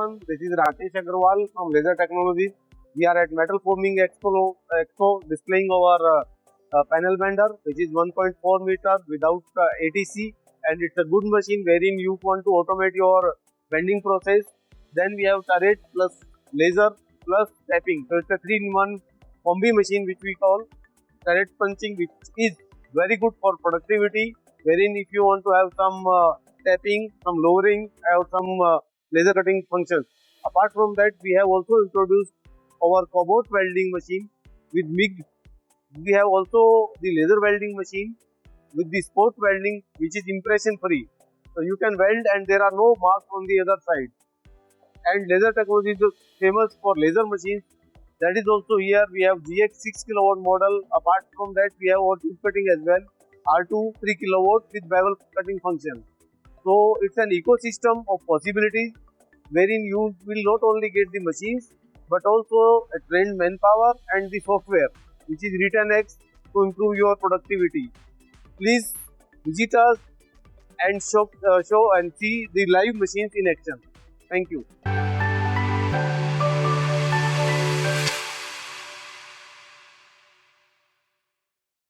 everyone. This is Rakesh Agarwal from Laser Technologies. We are at Metal Forming Expo displaying our panel bender, which is 1.4 meter without ATC, and it's a good machine wherein you want to automate your bending process. Then we have turret plus laser plus tapping. So it's a 3-in-1 combi machine which we call turret punching, which is very good for productivity. Wherein if you want to have some tapping, some lowering, or some laser cutting functions. Apart from that, we have also introduced our cobot welding machine with MIG. We have also the laser welding machine with the spot welding, which is impression free. So you can weld and there are no marks on the other side. And Laser Technology is famous for laser machines. That is also here. We have GX 6 kilowatt model. Apart from that, we have our tube cutting as well. R2 3 kilowatt with bevel cutting function. So it's an ecosystem of possibilities wherein you will not only get the machines but also a trained manpower and the software, which is Written-X, to improve your productivity. Please visit us and show and see the live machines in action. Thank you.